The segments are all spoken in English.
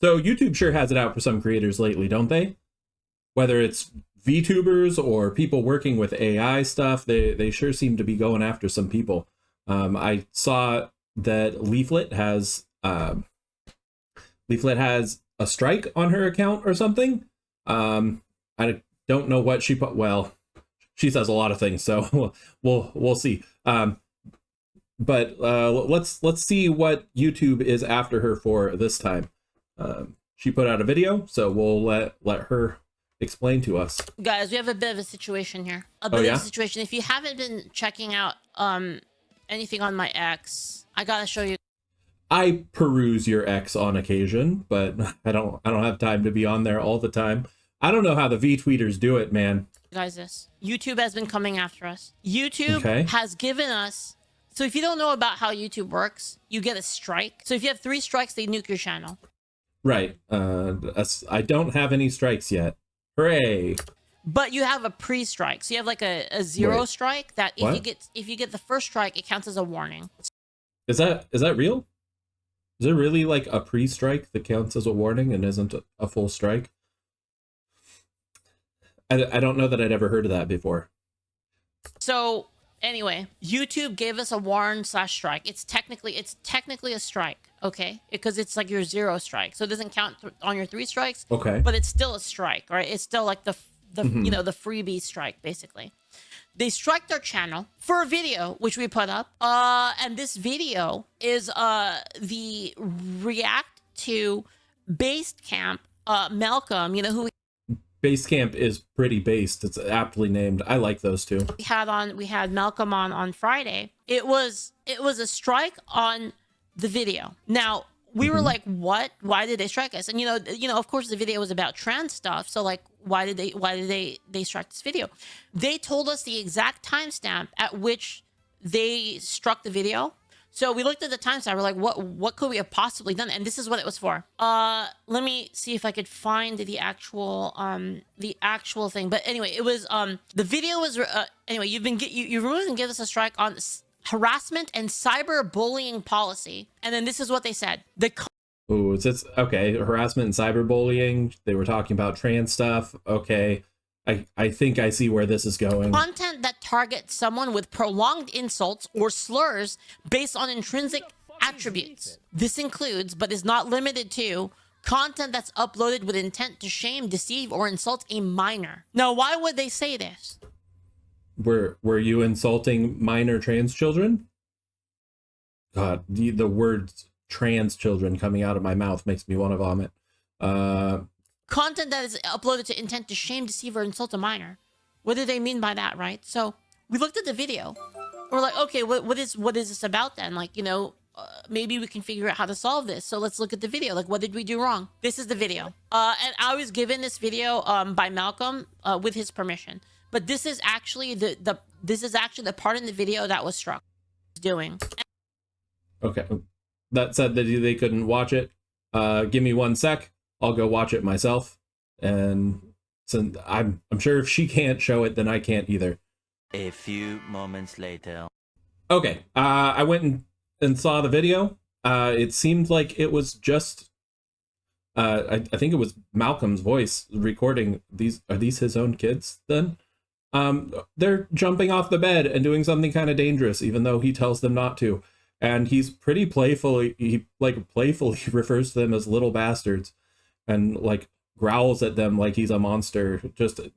So YouTube sure has it out for some creators lately, don't they? Whether it's VTubers or people working with AI stuff, they sure seem to be going after some people. I saw that Leaflit has a strike on her account or something. I don't know what she put. Well, she says a lot of things, so we'll see. But let's see what YouTube is after her for this time. She put out a video, so we'll let her explain to us. Guys, we have a bit of a situation here. A bit of a situation. If you haven't been checking out anything on my X, I gotta show you. I peruse your X on occasion, but I don't have time to be on there all the time. I don't know how the VTweeters do it, man. Guys, this YouTube has been coming after us. YouTube has given us. So if you don't know about how YouTube works, you get a strike. So if you have 3 strikes, they nuke your channel. Right. I don't have any strikes yet. Hooray! But you have a pre-strike. So you have like a 0 strike that if you get the first strike, it counts as a warning. Is that real? Is there really like a pre-strike that counts as a warning and isn't a full strike? I don't know that I'd ever heard of that before. So anyway, YouTube gave us a warn/strike. It's technically a strike, okay? Because it's like your 0 strike, so it doesn't count on your 3 strikes. Okay. But it's still a strike, right? It's still like the you know, the freebie strike, basically. They striked our channel for a video which we put up, and this video is the react to Basecamp, Malcolm, you know who. Basecamp is pretty based. It's aptly named. I like those two. We had Malcolm on Friday. It was a strike on the video. Now we were like, what? Why did they strike us? And you know, of course the video was about trans stuff. So like, why did they strike this video? They told us the exact timestamp at which they struck the video. So we looked at the timestamp. We're like, what could we have possibly done? And this is what it was for. Let me see if I could find the actual thing. But anyway, it was the video was anyway. You really didn't give us a strike on harassment and cyberbullying policy. And then this is what they said. Oh, it's okay. Harassment and cyberbullying. They were talking about trans stuff. Okay. I think I see where this is going. Content that targets someone with prolonged insults or slurs based on intrinsic attributes. This includes, but is not limited to, content that's uploaded with intent to shame, deceive, or insult a minor. Now, why would they say this? Were you insulting minor trans children? God, the words trans children coming out of my mouth makes me want to vomit. Content that is uploaded to intent to shame, deceive, or insult a minor. What do they mean by that, right? So we looked at the video. We're like, okay, what is this about then? Like, you know, maybe we can figure out how to solve this. So let's look at the video. Like, what did we do wrong? This is the video. And I was given this video by Malcolm with his permission. But this is actually the part in the video that was struck. Doing. Okay. That said that they couldn't watch it. Give me 1 sec. I'll go watch it myself, and so I'm sure if she can't show it, then I can't either. A few moments later. Okay, I went and saw the video. It seemed like it was just, I think it was Malcolm's voice recording these. Are these his own kids then? They're jumping off the bed and doing something kind of dangerous, even though he tells them not to. And he's pretty playfully, he like playfully refers to them as little bastards. And like growls at them like he's a monster,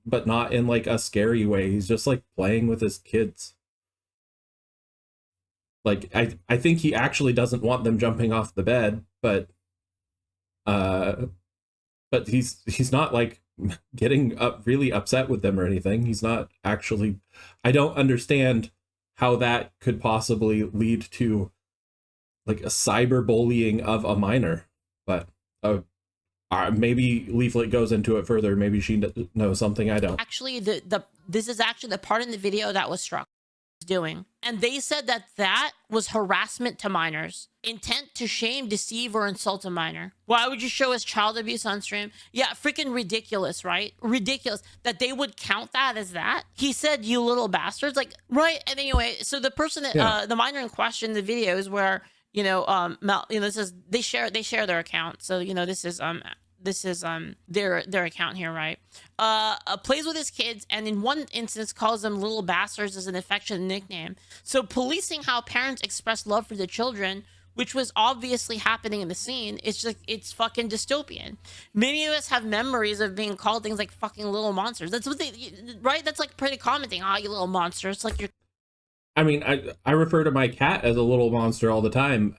but not in like a scary way. He's just like playing with his kids. Like I think he actually doesn't want them jumping off the bed, but he's not like getting really upset with them or anything. He's not actually. I don't understand how that could possibly lead to like a cyberbullying of a minor, but maybe Leaflit goes into it further. Maybe she knows something I don't. Actually, this is actually the part in the video that was struck. Doing, and they said that was harassment to minors, intent to shame, deceive, or insult a minor. Why would you show us child abuse on stream? Yeah, freaking ridiculous, right? Ridiculous that they would count that as that. He said, "You little bastards," like, right? And anyway, so the person that the minor in question, the video is where This is they share their account. So, this is their account here, right? Plays with his kids, and in one instance calls them little bastards as an affectionate nickname. So policing how parents express love for their children, which was obviously happening in the scene, it's fucking dystopian. Many of us have memories of being called things like fucking little monsters. That's what right? That's like pretty common thing. You little monster. It's like you're. I mean, I refer to my cat as a little monster all the time.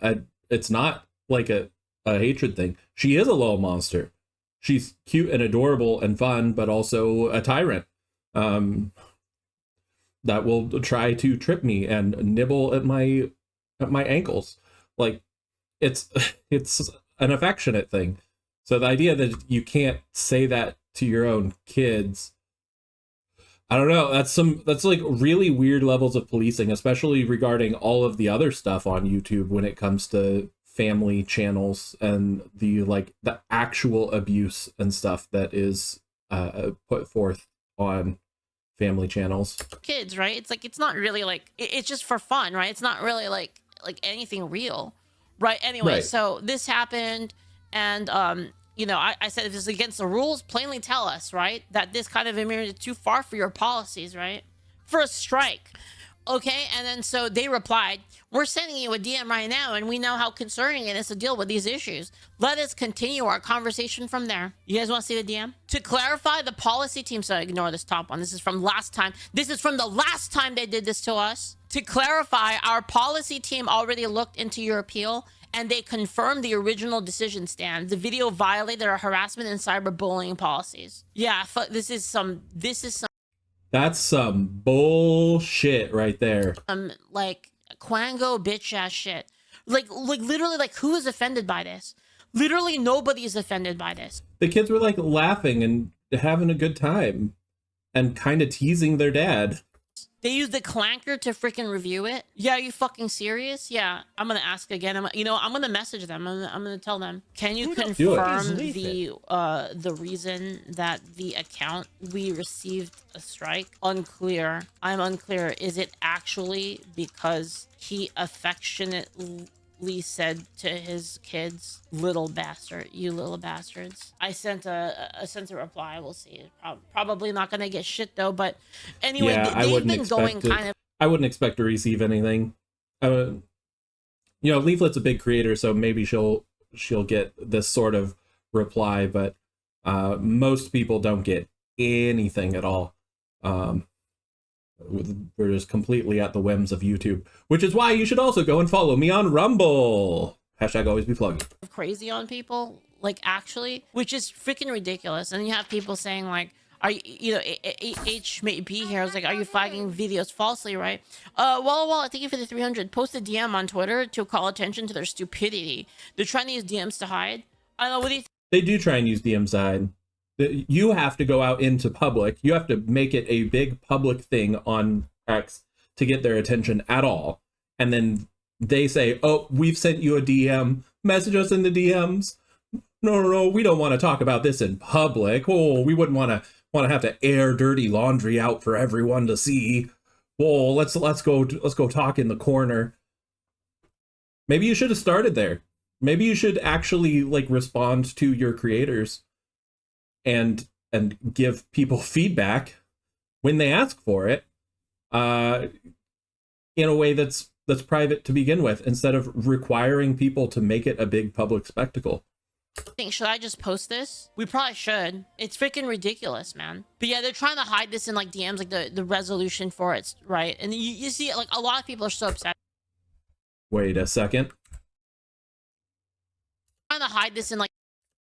It's not like a hatred thing. She is a little monster. She's cute and adorable and fun, but also a tyrant. That will try to trip me and nibble at my ankles. Like, it's an affectionate thing. So the idea that you can't say that to your own kids, I don't know. That's like really weird levels of policing, especially regarding all of the other stuff on YouTube when it comes to family channels and the actual abuse and stuff that is put forth on family channels. Kids, right? It's like, it's not really like, it's just for fun, right? It's not really like anything real, right? Anyway, right. So this happened, and I said, if this is against the rules, plainly tell us, right, that this kind of immunity is too far for your policies, right? For a strike. Okay, and then so they replied, we're sending you a DM right now, and we know how concerning it is to deal with these issues. Let us continue our conversation from there. You guys want to see the DM? To clarify, the policy team, so ignore this top one. This is from last time. This is from the last time they did this to us. To clarify, our policy team already looked into your appeal, and they confirmed the original decision stands. The video violated our harassment and cyberbullying policies. Yeah, this is some. That's some bullshit right there. Like Quango bitch ass shit. Like literally, like, who is offended by this? Literally nobody is offended by this. The kids were like laughing and having a good time and kind of teasing their dad. They used the clanker to freaking review it. Yeah, are you fucking serious? Yeah, I'm gonna ask again. I'm gonna message them. I'm gonna tell them. Can you confirm the reason that the account we received a strike? Unclear. I'm unclear. Is it actually because he affectionately said to his kids, "Little bastard, you little bastards"? I sent a reply. We'll see. Probably not gonna get shit though. But anyway, yeah, they've been going kind of. I wouldn't expect to receive anything. Leaflit's a big creator, so maybe she'll get this sort of reply, but most people don't get anything at all. We're just completely at the whims of YouTube, which is why you should also go and follow me on Rumble. Hashtag always be plugging. Crazy on people, like, actually, which is freaking ridiculous. And you have people saying like, are you, H may be here. I was like, are you flagging videos falsely, right? Well, thank you for the 300. Post a DM on Twitter to call attention to their stupidity. They're trying to use DMs to hide. I don't know, what do you think? They do try and use DMs to hide. You have to go out into public. You have to make it a big public thing on X to get their attention at all. And then they say, oh, we've sent you a DM. Message us in the DMs. No, we don't want to talk about this in public. Oh, we wouldn't want to have to air dirty laundry out for everyone to see. Oh, let's go talk in the corner. Maybe you should have started there. Maybe you should actually respond to your creators and give people feedback when they ask for it, in a way that's private to begin with, instead of requiring people to make it a big public spectacle. Should I just post this? We probably should. It's freaking ridiculous, man. But yeah, they're trying to hide this in DMs, the resolution for it, right? And you see, a lot of people are so upset. Wait a second. Trying to hide this in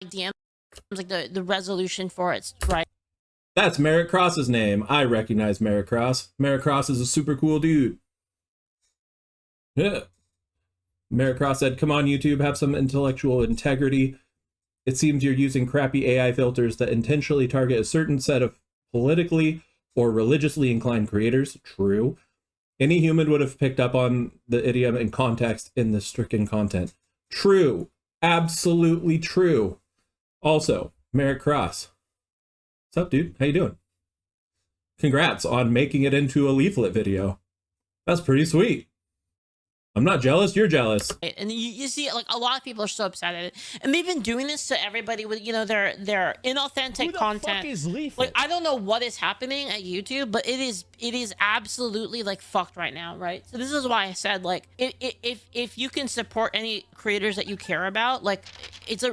DMs, the resolution for it, right? That's Merrick Cross's name. I recognize Merrick Cross. Merrick Cross is a super cool dude. Yeah. Merrick Cross said, come on, YouTube, have some intellectual integrity. It seems you're using crappy AI filters that intentionally target a certain set of politically or religiously inclined creators. True. Any human would have picked up on the idiom and context in the stricken content. True. Absolutely true. Also, Merrick Cross. What's up, dude? How you doing? Congrats on making it into a Leaflit video. That's pretty sweet. I'm not jealous. You're jealous. And you see, like, a lot of people are so upset at it, and they've been doing this to everybody with, you know, their inauthentic content. Fuck is Leaflit? Like, I don't know what is happening at YouTube, but it is absolutely like fucked right now, right? So this is why I said, like, if you can support any creators that you care about, like, it's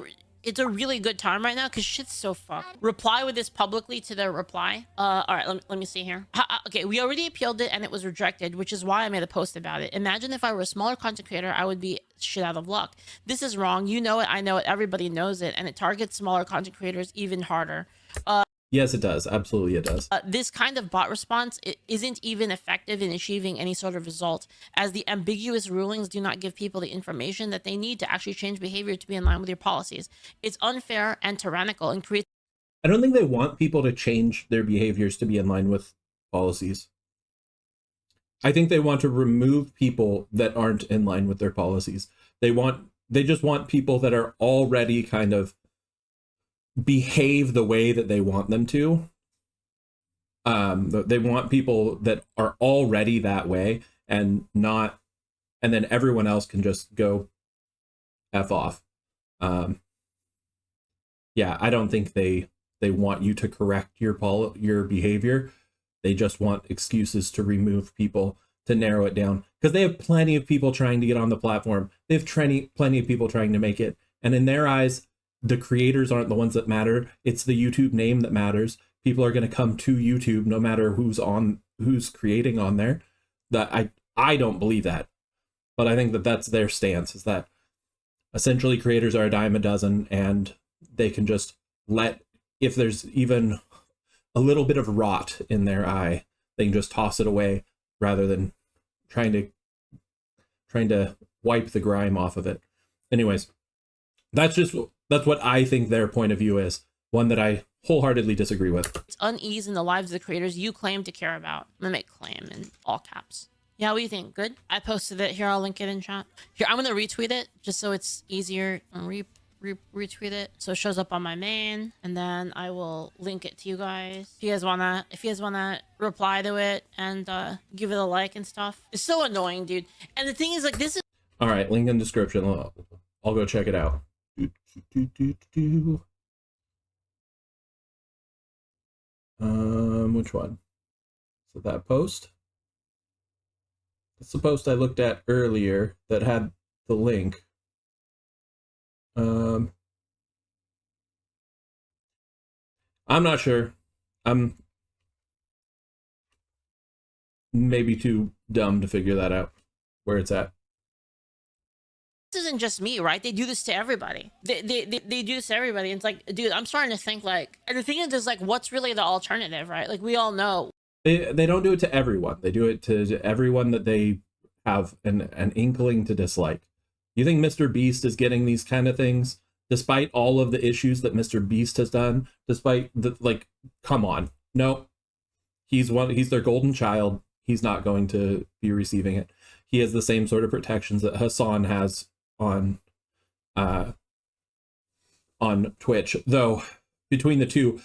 a really good time right now because shit's so fucked. Reply with this publicly to their reply. All right, let me see here. Okay, we already appealed it and it was rejected, which is why I made a post about it. Imagine if I were a smaller content creator, I would be shit out of luck. This is wrong. You know it, I know it, everybody knows it, and it targets smaller content creators even harder. Yes, it does. Absolutely, it does. This kind of bot response isn't even effective in achieving any sort of result, as the ambiguous rulings do not give people the information that they need to actually change behavior to be in line with your policies. It's unfair and tyrannical and creates... I don't think they want people to change their behaviors to be in line with policies. I think they want to remove people that aren't in line with their policies. They just want people that are already kind of behave the way that they want them to. They want people that are already that way and then everyone else can just go F off. Yeah, I don't think they want you to correct your behavior. They just want excuses to remove people, to narrow it down, because they have plenty of people trying to get on the platform. They have plenty of people trying to make it, and in their eyes, the creators aren't the ones that matter. It's the YouTube name that matters. People are going to come to YouTube no matter who's creating on there. That I don't believe that, but I think that that's their stance, is that essentially creators are a dime a dozen, and they can just if there's even a little bit of rot in their eye, they can just toss it away rather than trying to wipe the grime off of it. Anyways, that's what I think their point of view is, one that I wholeheartedly disagree with. It's unease in the lives of the creators you claim to care about. I'm gonna make claim in all caps. Yeah, what do you think? Good? I posted it here. I'll link it in chat. Here, I'm gonna retweet it just so it's easier. Retweet it so it shows up on my main, and then I will link it to you guys if you guys wanna reply to it and give it a like and stuff. It's so annoying, dude. And the thing is, like, this is... All right, link in description. I'll go check it out. Which one? So that post? That's the post I looked at earlier that had the link. I'm not sure. I'm maybe too dumb to figure that out, where it's at. This isn't just me, right? They do this to everybody. They do this to everybody. And it's like, dude, I'm starting to think, like, and the thing is like, what's really the alternative, right? Like, we all know. They don't do it to everyone. They do it to everyone that they have an inkling to dislike. You think Mr. Beast is getting these kind of things despite all of the issues that Mr. Beast has done, despite the, like, come on. No, he's their golden child. He's not going to be receiving it. He has the same sort of protections that Hassan has on Twitch, though between the two,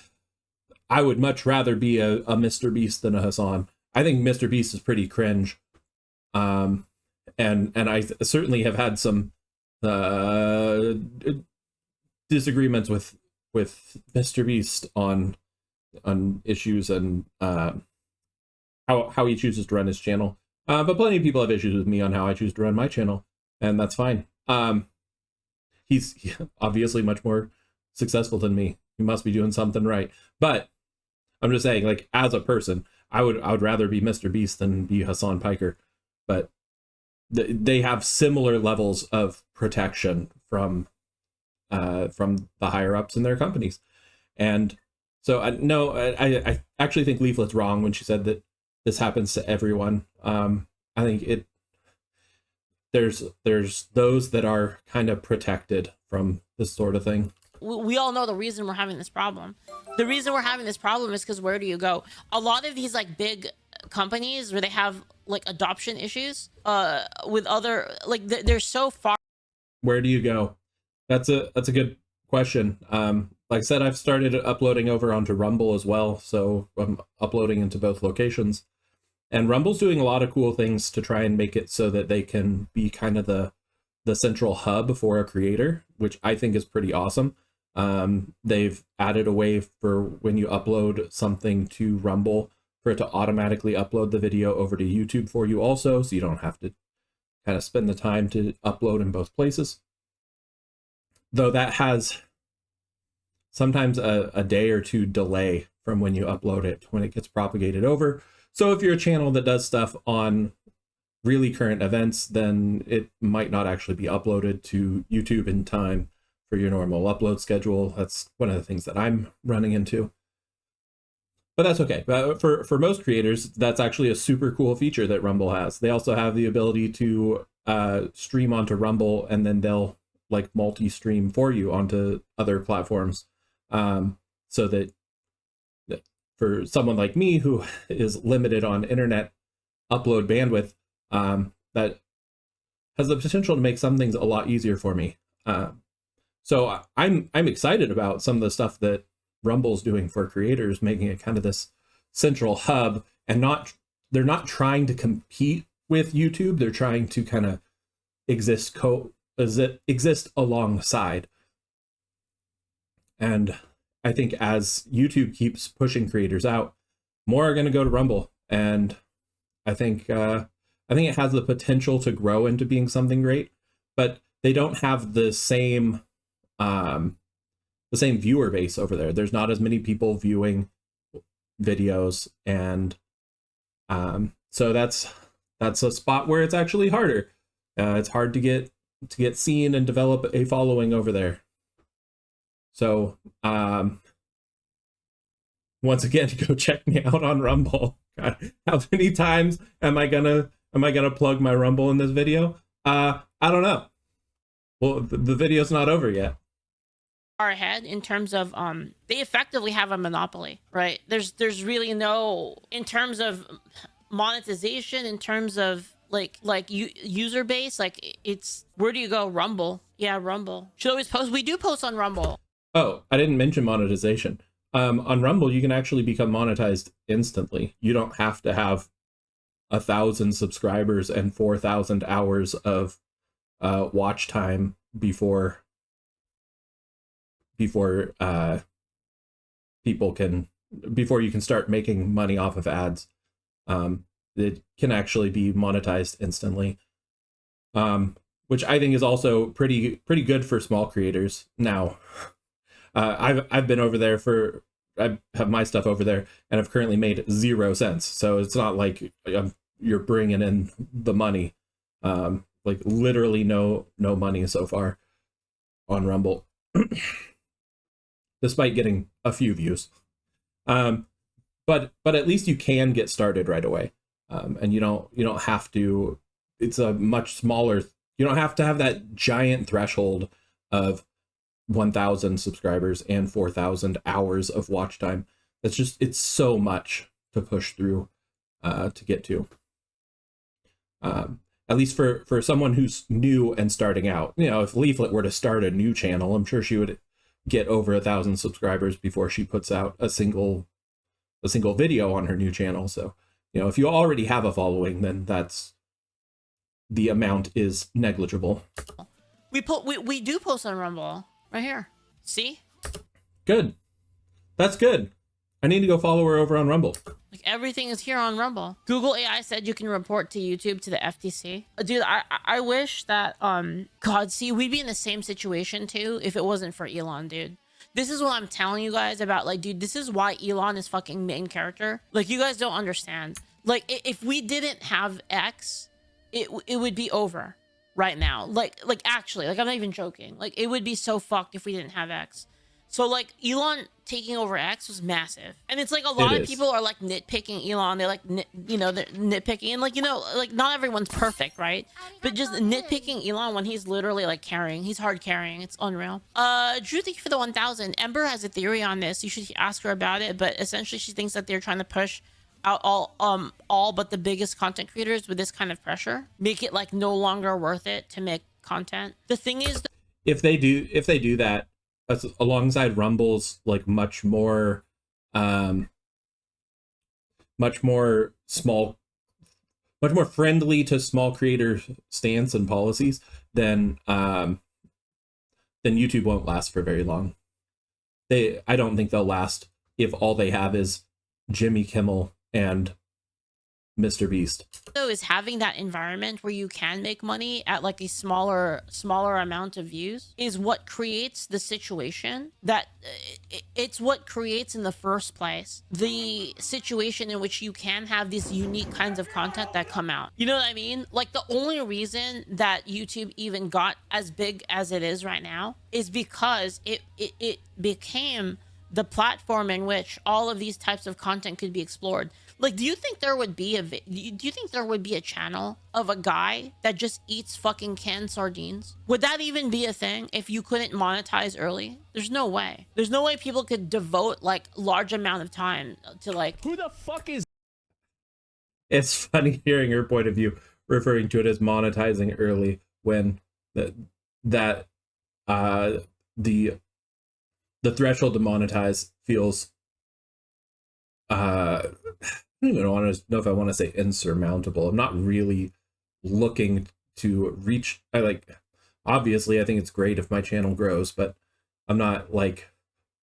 I would much rather be a Mr. Beast than a Hassan. I think Mr. Beast is pretty cringe. And I certainly have had some disagreements with Mr. Beast on issues and how he chooses to run his channel. But plenty of people have issues with me on how I choose to run my channel, and that's fine. He's obviously much more successful than me. He must be doing something right. But I'm just saying, like, as a person, I would rather be Mr. Beast than be Hassan Piker. But they have similar levels of protection from the higher ups in their companies. And so I actually think Leaflet's wrong when she said that this happens to everyone. I think there's those that are kind of protected from this sort of thing. We all know the reason we're having this problem. The reason we're having this problem is because where do you go? A lot of these, like, big companies where they have, like, adoption issues with other, like, they're so far. Where do you go? That's a good question. Like I said, I've started uploading over onto Rumble as well, so I'm uploading into both locations. And Rumble's doing a lot of cool things to try and make it so that they can be kind of the central hub for a creator, which I think is pretty awesome. They've added a way for when you upload something to Rumble for it to automatically upload the video over to YouTube for you also, so you don't have to kind of spend the time to upload in both places. Though that has sometimes a day or two delay from when you upload it when it gets propagated over. So if you're a channel that does stuff on really current events, then it might not actually be uploaded to YouTube in time for your normal upload schedule. That's one of the things that I'm running into. But that's okay. For most creators, that's actually a super cool feature that Rumble has. They also have the ability to stream onto Rumble, and then they'll like multi-stream for you onto other platforms. So that for someone like me who is limited on internet upload bandwidth, that has the potential to make some things a lot easier for me. So I'm excited about some of the stuff that Rumble's doing for creators, making it kind of this central hub, and they're not trying to compete with YouTube. They're trying to kind of exist alongside. And I think as YouTube keeps pushing creators out, more are going to go to Rumble, and I think it has the potential to grow into being something great, but they don't have the same viewer base over there. There's not as many people viewing videos, and so that's a spot where it's actually harder. It's hard to get seen and develop a following over there. So once again, go check me out on Rumble. God, how many times am I gonna plug my Rumble in this video? I don't know. Well, the video's not over yet. Far ahead in terms of they effectively have a monopoly, right? There's really no, in terms of monetization, in terms of like user base, like it's, where do you go? Rumble. Yeah, Rumble. Should always post. We do post on Rumble. Oh, I didn't mention monetization. On Rumble, you can actually become monetized instantly. You don't have to have 1,000 subscribers and 4,000 hours of watch time before you can start making money off of ads. It can actually be monetized instantly, which I think is also pretty good for small creators. Now, I've been over there I have my stuff over there, and I've currently made 0 cents. So it's not like you're bringing in the money. Like literally no money so far on Rumble, despite getting a few views. But at least you can get started right away, and you don't have to. It's a much smaller. You don't have to have that giant threshold of 1,000 subscribers and 4,000 hours of watch time. It's so much to push through to get to. At least for someone who's new and starting out. If Leaflit were to start a new channel, I'm sure she would get over 1,000 subscribers before she puts out a single video on her new channel. So, if you already have a following, then the amount is negligible. We do post on Rumble right here. See? Good. That's good. I need to go follow her over on Rumble. Like everything is here on Rumble. Google AI said you can report to YouTube, to the FTC. Dude, I wish that God, see, we'd be in the same situation too if it wasn't for Elon, dude. This is what I'm telling you guys about, like, dude, this is why Elon is fucking main character. Like, you guys don't understand. Like, if we didn't have X, it would be over right now. Like actually, like, I'm not even joking. Like, it would be so fucked if we didn't have X. So, like, Elon taking over X was massive. And it's like a lot of people are like nitpicking Elon. They're like, they're nitpicking. And like, like not everyone's perfect, right? But just nitpicking Elon when he's literally like carrying. He's hard carrying. It's unreal. Drew, thank you for the 1,000. Ember has a theory on this. You should ask her about it. But essentially, she thinks that they're trying to push out all but the biggest content creators with this kind of pressure. Make it like no longer worth it to make content. The thing is, if they do that, that's alongside Rumble's like much more small much more friendly to small creator stance and policies, then YouTube won't last for very long. I don't think they'll last if all they have is Jimmy Kimmel and Mr. Beast. So is having that environment where you can make money at like a smaller amount of views is what creates the situation that it's what creates in the first place the situation in which you can have these unique kinds of content that come out. You know what I mean? Like the only reason that YouTube even got as big as it is right now is because it became the platform in which all of these types of content could be explored. Like, do you think there would be a channel of a guy that just eats fucking canned sardines? Would that even be a thing if you couldn't monetize early? There's no way. There's no way people could devote like large amount of time to like, who the fuck is... It's funny hearing her point of view, referring to it as monetizing early when the threshold to monetize feels I don't even know if I want to say insurmountable. I'm not really looking to reach. Obviously I think it's great if my channel grows, but I'm not like,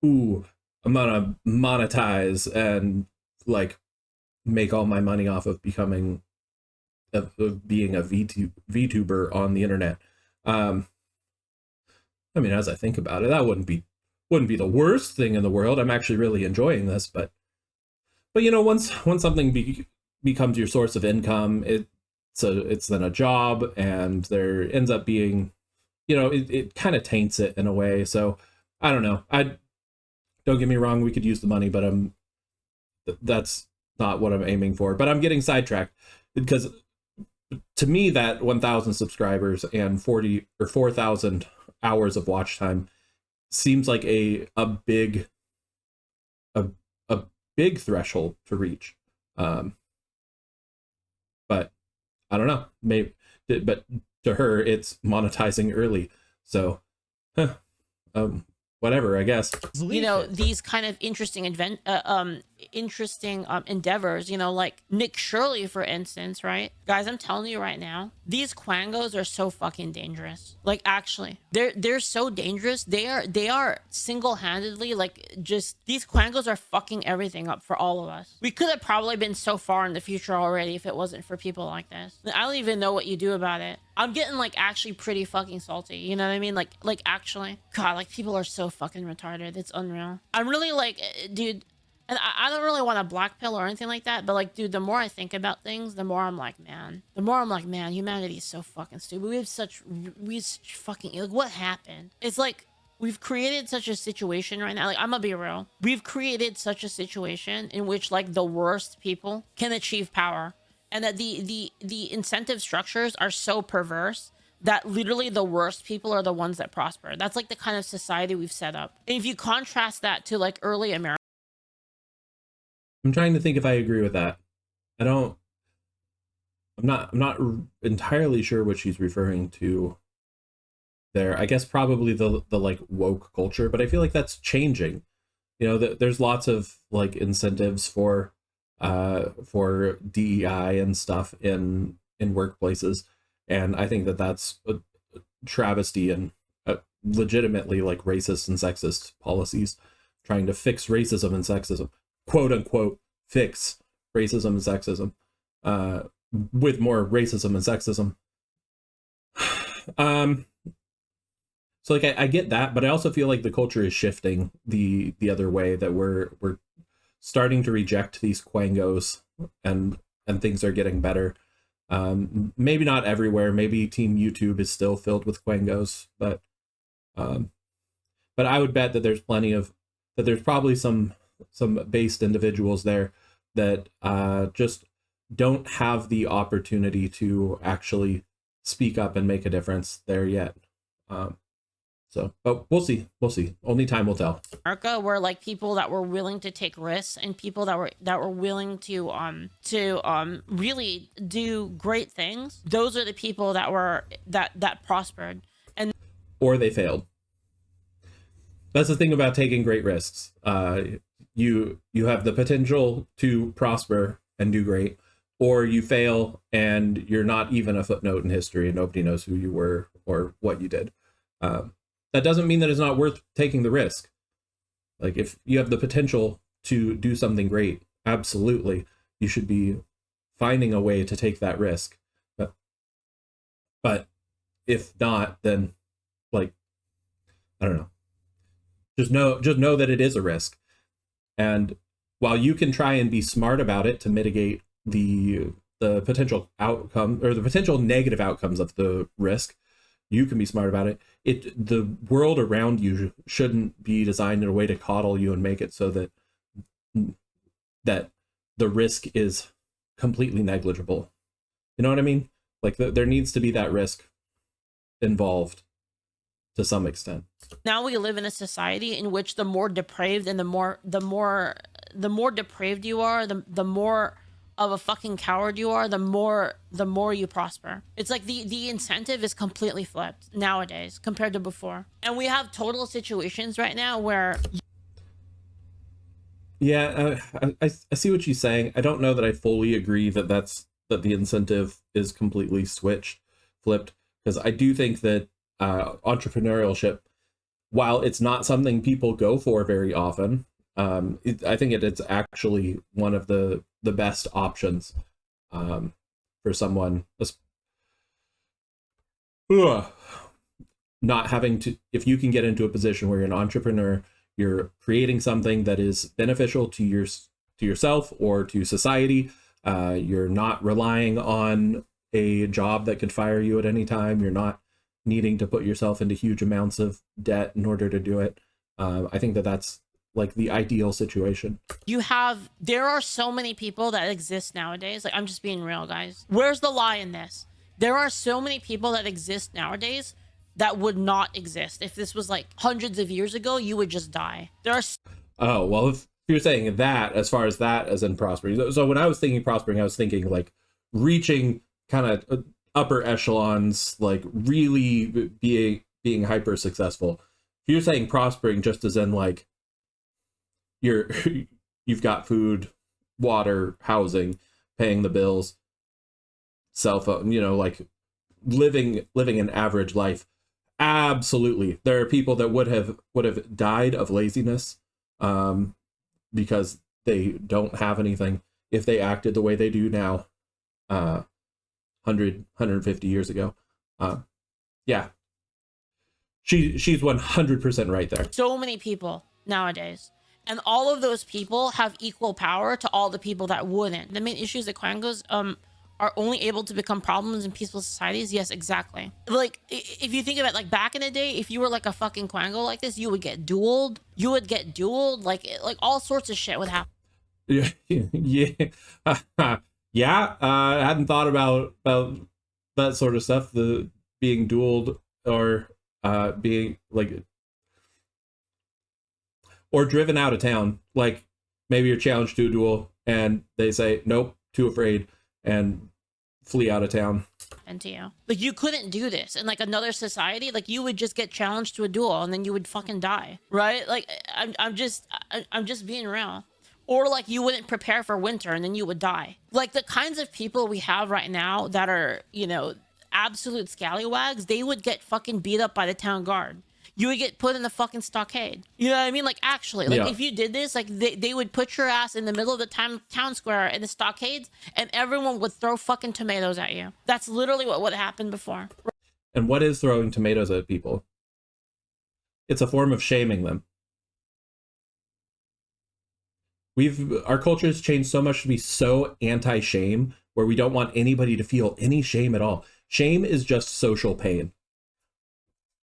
ooh, I'm gonna monetize and like make all my money off of being a VTuber on the internet. I mean, as I think about it, that wouldn't be the worst thing in the world. I'm actually really enjoying this, but you know, once something becomes your source of income, it's then a job, and there ends up being, you know, it kind of taints it in a way. So I don't know. Don't get me wrong, we could use the money, but that's not what I'm aiming for. But I'm getting sidetracked because to me that 1,000 subscribers and 40 or 4,000 hours of watch time seems like a big threshold to reach. But I don't know, maybe, but to her it's monetizing early, so whatever, I guess. You know, these kind of interesting endeavors, you know, like Nick Shirley, for instance, right? Guys, I'm telling you right now, these quangos are so fucking dangerous. Like, actually, they're so dangerous. They are single-handedly, like, just, these quangos are fucking everything up for all of us. We could have probably been so far in the future already if it wasn't for people like this. I don't even know what you do about it. I'm getting like actually pretty fucking salty. You know what I mean? Like actually, God, like people are so fucking retarded. It's unreal. I'm really like, dude, and I don't really want to black pill or anything like that, but like, dude, the more I think about things, the more I'm like, man, humanity is so fucking stupid. We have such fucking, like, what happened? It's like, we've created such a situation right now. Like, I'm gonna be real. We've created such a situation in which like the worst people can achieve power. And that the incentive structures are so perverse that literally the worst people are the ones that prosper. That's like the kind of society we've set up. And if you contrast that to like early America, I'm trying to think if I agree with that. I'm not entirely sure what she's referring to there. I guess probably the like woke culture, but I feel like that's changing. You know, there's lots of like incentives for DEI and stuff in workplaces, and I think that's a travesty and legitimately like racist and sexist policies, trying to fix racism and sexism, quote unquote fix racism and sexism, with more racism and sexism. So like I get that, but I also feel like the culture is shifting the other way, that we're starting to reject these quangos, and things are getting better. Maybe not everywhere. Maybe Team YouTube is still filled with quangos, but I would bet that there's there's probably some based individuals there that just don't have the opportunity to actually speak up and make a difference there yet. But we'll see. Only time will tell. America were like people that were willing to take risks, and people that were willing to really do great things. Those are the people that prospered, or they failed. That's the thing about taking great risks. You have the potential to prosper and do great, or you fail and you're not even a footnote in history and nobody knows who you were or what you did. That doesn't mean that it's not worth taking the risk. Like, if you have the potential to do something great, absolutely, you should be finding a way to take that risk. But if not, then, like, I don't know. Just know that it is a risk. And while you can try and be smart about it to mitigate the potential outcome or the potential negative outcomes of the risk, you can be smart about it. The world around you shouldn't be designed in a way to coddle you and make it so that the risk is completely negligible. You know what I mean? Like, there needs to be that risk involved to some extent. Now we live in a society in which the more depraved and the more depraved you are, the more of a fucking coward you are, the more you prosper. It's like the incentive is completely flipped nowadays compared to before. And we have total situations right now where I see what you're saying. I don't know that I fully agree that the incentive is completely flipped, because I do think that entrepreneurship, while it's not something people go for very often, I think it's actually one of the best options for someone not having to. If you can get into a position where you're an entrepreneur, you're creating something that is beneficial to yourself or to society. You're not relying on a job that could fire you at any time. You're not needing to put yourself into huge amounts of debt in order to do it. I think that's like the ideal situation. There are so many people that exist nowadays. Like, I'm just being real, guys. Where's the lie in this? There are so many people that exist nowadays that would not exist. If this was like hundreds of years ago, you would just die. Oh, well, if you're saying that, as far as that as in prospering. So when I was thinking prospering, I was thinking like reaching kind of upper echelons, like really being hyper successful. If you're saying prospering just as in like you've got food, water, housing, paying the bills, cell phone, like living an average life. Absolutely. There are people that would have died of laziness because they don't have anything if they acted the way they do now 150 years ago. Yeah. She's 100% right there. So many people nowadays. And all of those people have equal power to all the people that wouldn't. The main issue is that quangos are only able to become problems in peaceful societies. Yes, exactly. Like, if you think of it, like back in the day, if you were like a fucking quango like this, you would get dueled. Like all sorts of shit would happen. Yeah. Yeah. I hadn't thought about that sort of stuff. The being dueled or being like, or driven out of town. Like, maybe you're challenged to a duel and they say, nope, too afraid, and flee out of town. And to you, like, you couldn't do this in like another society. Like, you would just get challenged to a duel and then you would fucking die, right? Like, I'm just being real. Or like, you wouldn't prepare for winter and then you would die. Like, the kinds of people we have right now that are, absolute scallywags, they would get fucking beat up by the town guard. You would get put in the fucking stockade. You know what I mean? Like, actually, like, if you did this, like, they would put your ass in the middle of the town square in the stockades, and everyone would throw fucking tomatoes at you. That's literally what would happen before. And what is throwing tomatoes at people? It's a form of shaming them. Our culture has changed so much to be so anti-shame, where we don't want anybody to feel any shame at all. Shame is just social pain.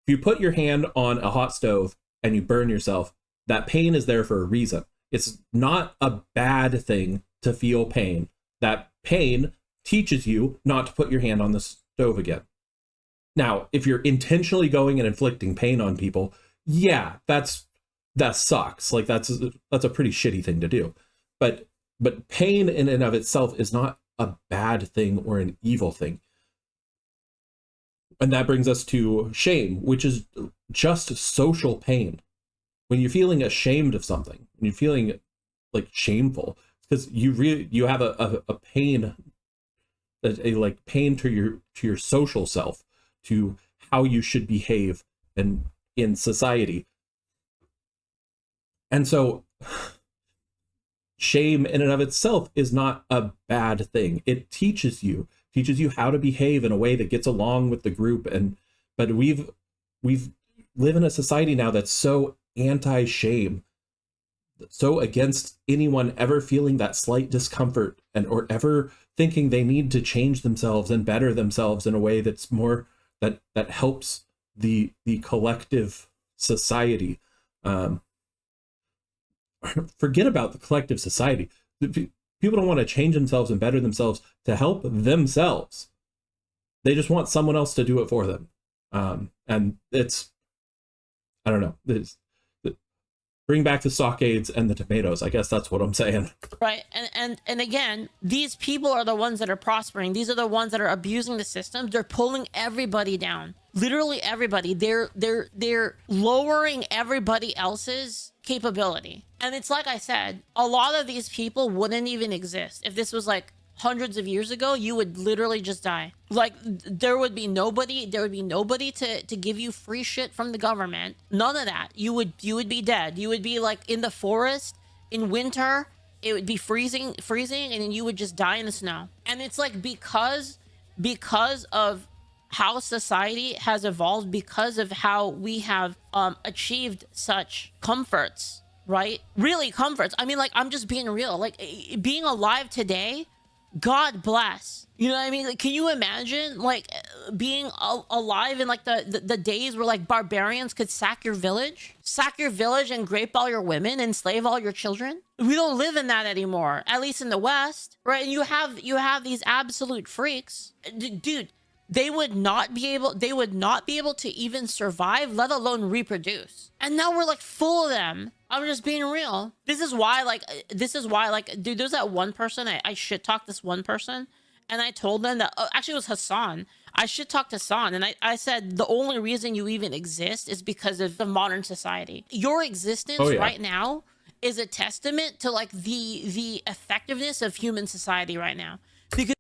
If you put your hand on a hot stove and you burn yourself, that pain is there for a reason. It's not a bad thing to feel pain. That pain teaches you not to put your hand on the stove again. Now, if you're intentionally going and inflicting pain on people, yeah, that sucks. Like, that's a pretty shitty thing to do. But pain in and of itself is not a bad thing or an evil thing. And that brings us to shame, which is just social pain. When you're feeling ashamed of something, when you're feeling like shameful, because you have a pain a like pain to your social self, to how you should behave and in society. And so shame in and of itself is not a bad thing. It teaches you how to behave in a way that gets along with the group. But we've live in a society now that's so anti-shame, so against anyone ever feeling that slight discomfort or ever thinking they need to change themselves and better themselves in a way that's more that helps the collective society. Forget about the collective society. People don't want to change themselves and better themselves to help themselves. They just want someone else to do it for them. And it's, I don't know. Bring back the stockades and the tomatoes. I guess that's what I'm saying. Right. And again, these people are the ones that are prospering. These are the ones that are abusing the system. They're pulling everybody down. Literally everybody. They're lowering everybody else's capability. And it's like I said, a lot of these people wouldn't even exist. If this was like hundreds of years ago, you would literally just die. Like there would be nobody to give you free shit from the government. None of that. You would be dead. You would be like in the forest in winter. It would be freezing, and then you would just die in the snow. And it's like because of how society has evolved, because of how we have achieved such comforts, right? Really comforts. I mean, like, I'm just being real. Like being alive today, God bless. You know what I mean? Like, can you imagine like being alive in like the days where like barbarians could sack your village and rape all your women, enslave all your children? We don't live in that anymore, at least in the West, right? And you have these absolute freaks, dude. They would not be able to even survive, let alone reproduce. And now we're like full of them. I'm just being real. This is why, dude, there's that one person, I shit talked this one person, and I told them that, actually it was Hassan. I shit talked Hassan, and I said, the only reason you even exist is because of the modern society. Your existence right now is a testament to like the effectiveness of human society right now. Because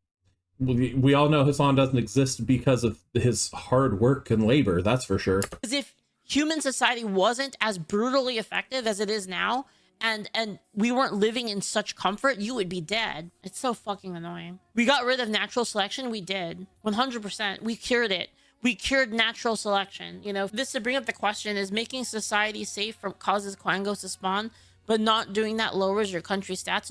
we all know Hassan doesn't exist because of his hard work and labor, that's for sure. Because if human society wasn't as brutally effective as it is now, and we weren't living in such comfort, you would be dead. It's so fucking annoying. We got rid of natural selection. We did. 100%. We cured it. We cured natural selection. You know, this to bring up the question, is making society safe from causes quangos to spawn, but not doing that lowers your country's stats?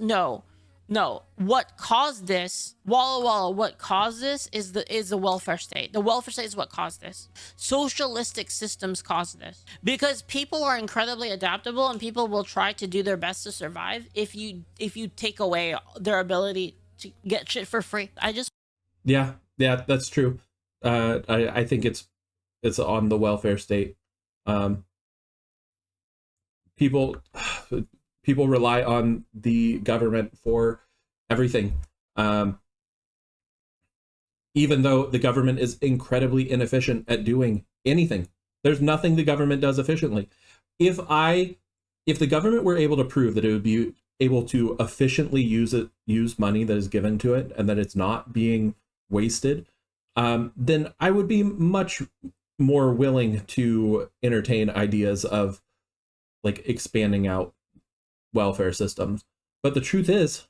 No, what caused this, Walla Walla, what caused this is the welfare state. The welfare state is what caused this. Socialistic systems caused this. Because people are incredibly adaptable and people will try to do their best to survive if you take away their ability to get shit for free. Yeah, that's true. I think it's on the welfare state. People rely on the government for everything. Even though the government is incredibly inefficient at doing anything. There's nothing the government does efficiently. If the government were able to prove that it would be able to efficiently use money that is given to it and that it's not being wasted, then I would be much more willing to entertain ideas of like expanding out welfare systems. But the truth is,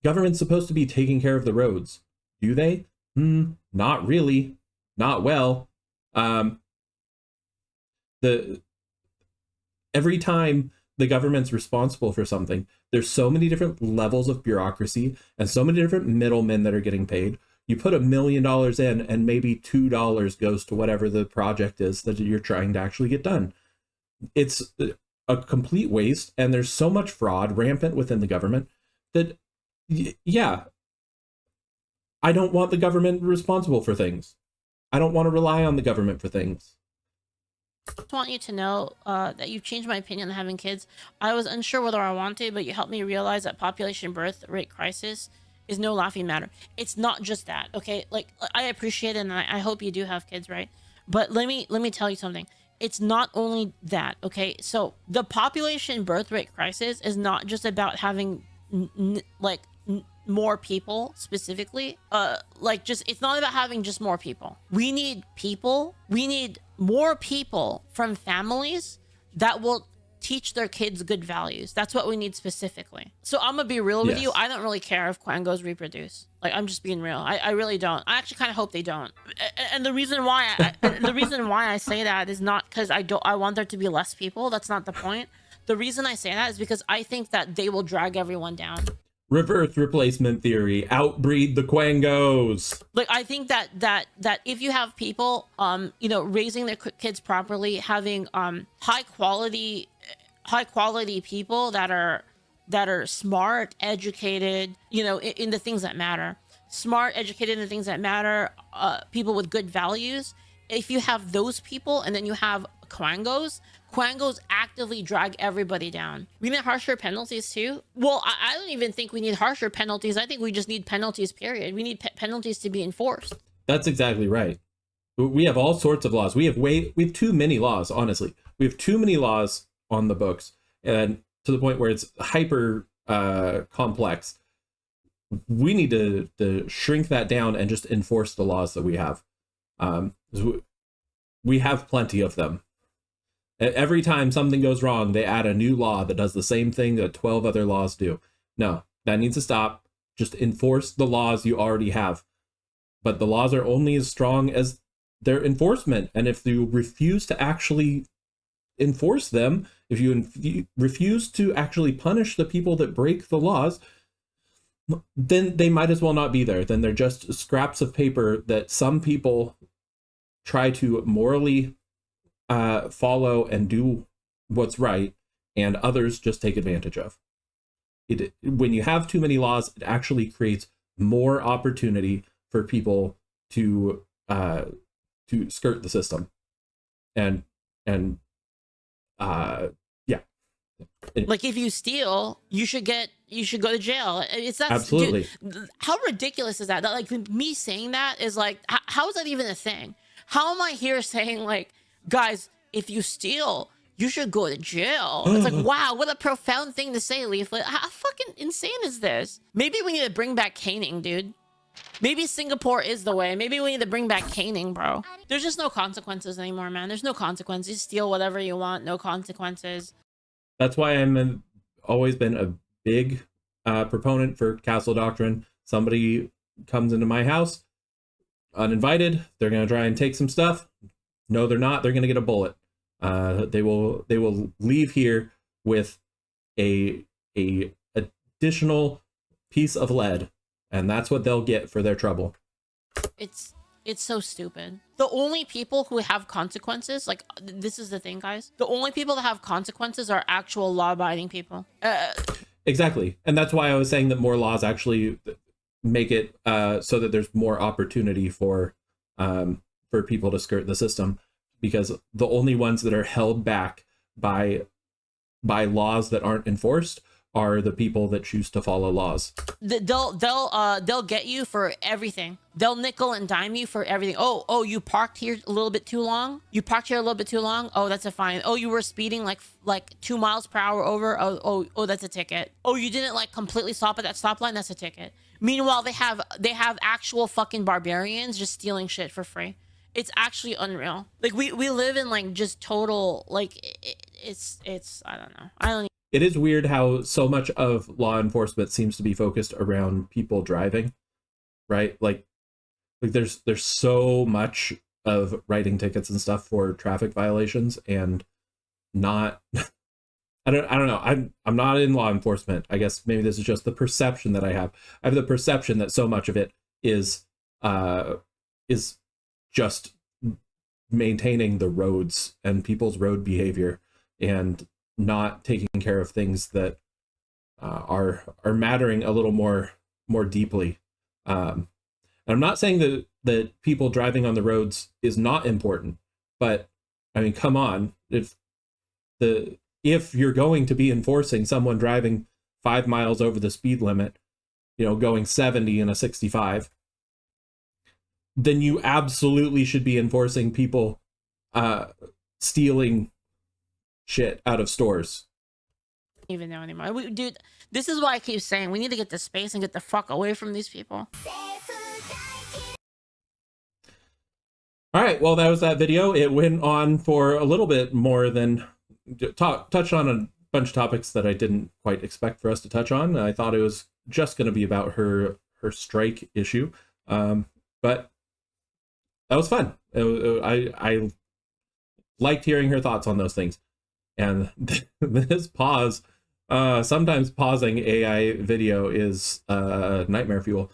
government's supposed to be taking care of the roads. Do they? Not really. Not well. Every time the government's responsible for something, there's so many different levels of bureaucracy and so many different middlemen that are getting paid. You put $1 million in and maybe $2 goes to whatever the project is that you're trying to actually get done. It's a complete waste, and there's so much fraud rampant within the government that, yeah, I don't want the government responsible for things. I don't want to rely on the government for things. I just want you to know that you've changed my opinion on having kids. I was unsure whether I wanted, but you helped me realize that population birth rate crisis is no laughing matter. It's not just that, okay? Like, I appreciate it, and I hope you do have kids, right? But let me tell you something. It's not only that, okay? So the population birth rate crisis is not just about having more people specifically. Like, just, it's not about having just more people. We need people. We need more people from families that will teach their kids good values. That's what we need specifically. So I'm gonna be real with you. I don't really care if quangos reproduce. Like, I'm just being real. I really don't. I actually kind of hope they don't. And the reason why I say that is not because I want there to be less people. That's not the point. The reason I say that is because I think that they will drag everyone down. Reverse replacement theory. Outbreed the quangos. Like, I think that if you have people, you know, raising their kids properly, having high quality people that are smart, educated, you know, in the things that matter, smart, educated in the things that matter, people with good values. If you have those people, and then you have quangos actively drag everybody down. We need harsher penalties too. Well, I don't even think we need harsher penalties. I think we just need penalties, period. We need penalties to be enforced. That's exactly right. We have all sorts of laws. We have too many laws, honestly. We have too many laws on the books, and to the point where it's hyper complex. We need to shrink that down and just enforce the laws that we have. We have plenty of them. Every time something goes wrong, they add a new law that does the same thing that 12 other laws do. No, that needs to stop. Just enforce the laws you already have. But the laws are only as strong as their enforcement. And if you refuse to actually enforce them, if you refuse to actually punish the people that break the laws, then they might as well not be there. Then they're just scraps of paper that some people try to morally follow and do what's right, and others just take advantage of it. When you have too many laws, it actually creates more opportunity for people to skirt the system, and yeah. Like, if you steal, you should go to jail. It's that. Absolutely. Dude, how ridiculous is that? That, like, me saying that is like, how is that even a thing? How am I here saying, like, guys, if you steal, you should go to jail? It's like, wow, what a profound thing to say, Leaflit. How fucking insane is this? Maybe we need to bring back caning, dude. Maybe Singapore is the way. Maybe we need to bring back caning, bro. There's just no consequences anymore, man. There's no consequences. You steal whatever you want, no consequences. That's why I'm always been a big proponent for castle doctrine. Somebody comes into my house uninvited, they're going to try and take some stuff. No, they're not. They're going to get a bullet. They will leave here with a additional piece of lead, and that's what they'll get for their trouble. It's so stupid. The only people who have consequences, like, this is the thing, guys. The only people that have consequences are actual law-abiding people. Exactly. And that's why I was saying that more laws actually make it so that there's more opportunity for people to skirt the system, because the only ones that are held back by laws that aren't enforced are the people that choose to follow laws. They'll get you for everything. They'll nickel and dime you for everything. Oh, you parked here a little bit too long. You parked here a little bit too long. Oh, that's a fine. Oh, you were speeding like 2 miles per hour over. Oh, that's a ticket. Oh, you didn't like completely stop at that stop line. That's a ticket. Meanwhile, they have actual fucking barbarians just stealing shit for free. It's actually unreal. Like, we live in like just total, like, it's I don't know. It is weird how so much of law enforcement seems to be focused around people driving, right? Like there's so much of writing tickets and stuff for traffic violations, and not I don't know. I'm not in law enforcement. I guess maybe this is just the perception that I have. I have the perception that so much of it is just maintaining the roads and people's road behavior, and not taking care of things that are mattering a little more deeply. And I'm not saying that people driving on the roads is not important, but I mean, come on, if you're going to be enforcing someone driving 5 miles over the speed limit, going 70 in a 65, then you absolutely should be enforcing people stealing shit out of stores. even know anymore. Dude, this is why I keep saying we need to get to space and get the fuck away from these people. All right, well, that was that video. It went on for a little bit more than touched on a bunch of topics that I didn't quite expect for us to touch on. I thought it was just going to be about her strike issue, but that was fun. I liked hearing her thoughts on those things. And this pause, sometimes pausing AI video is nightmare fuel.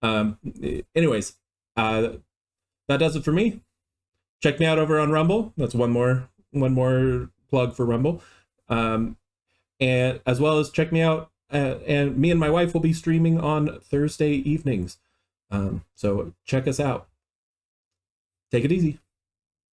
Anyways, that does it for me. Check me out over on Rumble. That's one more plug for Rumble. And as well as check me out, and me and my wife will be streaming on Thursday evenings. So check us out. Take it easy.